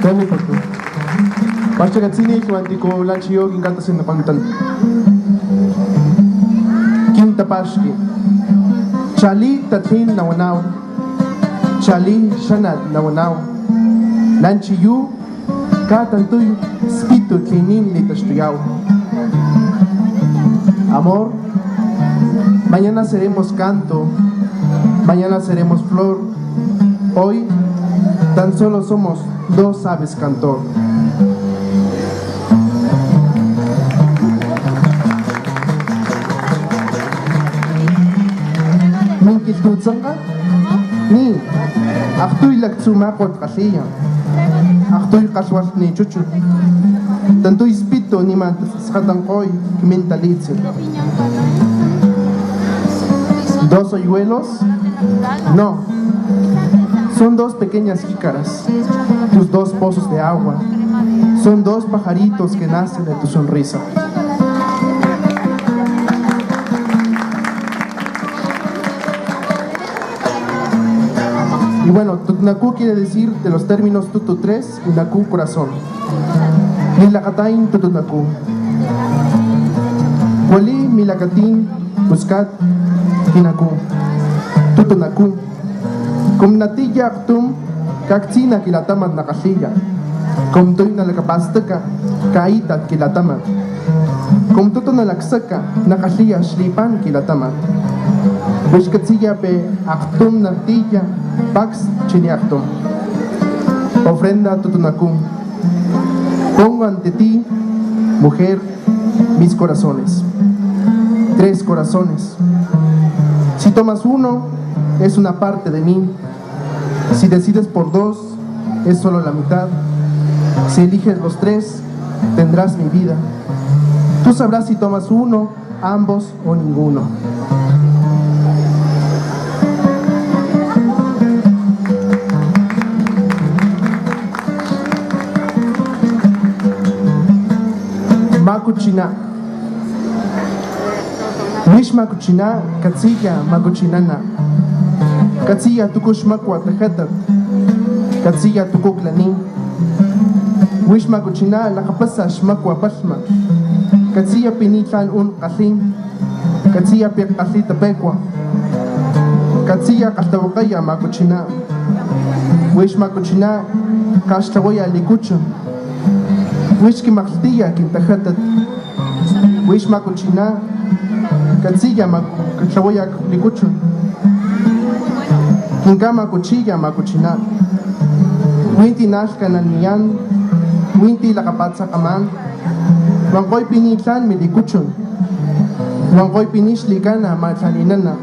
Dale, pato. Basta katsini, kiwanti ko lanchiyo, kinkanta sin napantan. Quinta Pashki. Chali tatlin nawanaw. Chali shanat nawanaw. Lanchiyu, katantuy, spito tlinin litashtuyaw. Amor, mañana seremos canto, mañana seremos flor. Hoy tan solo somos dos aves cantor. Minkil tutsanga? Ni, aktuy lagtsumakot kasiya. Aktuy kaswas ni chuchu. Tanto ispito ni mantasatangkoy kimentalitse. ¿Dos hoyuelos? No. Son dos pequeñas jícaras, tus dos pozos de agua. Son dos pajaritos que nacen de tu sonrisa. Y bueno, Tutnaku quiere decir de los términos tutu 3 y naku corazón. Milakatain Tutnaku. Wali milakatin buscat kinaku. Tutunaku. Kum natilla aktum kaktsina kilatamat nakasilla. Kum tuy nalakapastaka kaitat kilatamat. Kum tuto nalaksaka nakasilla shlipan kilatamat. Bushkatsilla pe aktum natilla pax chini aktum. Ofrenda Tutunaku. Pongo ante ti, mujer, mis corazones. 3 corazones. Si tomas uno, es una parte de mí. Si decides por 2, es solo la mitad. Si eliges los 3, tendrás mi vida. Tú sabrás si tomas uno, ambos o ninguno. Makuchina. Wish makuchina, katsilla makuchinana. Katsilla tukush makwa tajatat. Katsilla tukuklani. Wish makuchina lakapasa shmakwa pashma. Katsilla pinitlan un kasim. Katsilla piakasita pekwa. Katsilla kashtawakaya makuchina. Wish makuchina kashtawaya likucho. Wish kimaktilla kintajatat. Wish makuchina katsilla kashtawaya likucho. Kinkama kuchilla makuchina. Winti nashka naniyan. Winti lakapatsa kaman. Wangkoy pinitlan milikuchon. Wangkoy pinishlikana matlaninana.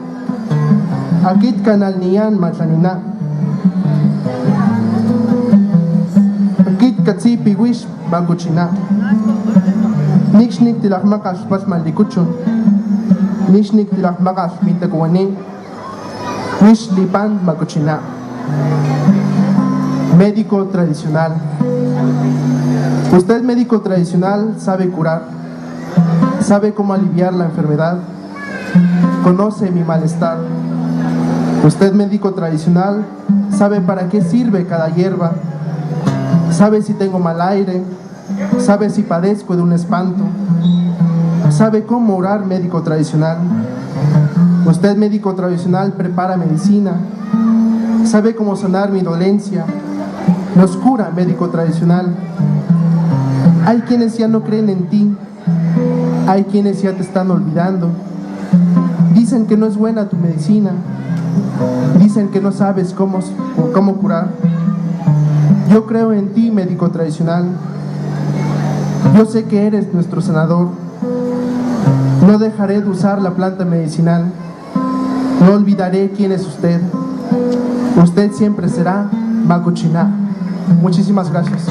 Akit kanal niyan matlanina. Akit katsipi wish makuchina. Nixnik tilakmakas pas malikuchon. Nixnik tilakmakas mintakuanin. Wish lipan makuchina. Médico tradicional. Usted, médico tradicional, sabe curar, sabe cómo aliviar la enfermedad, conoce mi malestar. Usted, médico tradicional, sabe para qué sirve cada hierba, sabe si tengo mal aire, sabe si padezco de un espanto, sabe cómo orar, médico tradicional. Usted, médico tradicional, prepara medicina, sabe cómo sanar mi dolencia, nos cura, médico tradicional. Hay quienes ya no creen en ti, hay quienes ya te están olvidando, dicen que no es buena tu medicina, dicen que no sabes cómo curar. Yo creo en ti, médico tradicional, yo sé que eres nuestro sanador, no dejaré de usar la planta medicinal, no olvidaré quién es usted, usted siempre será Makuchina. Muchísimas gracias.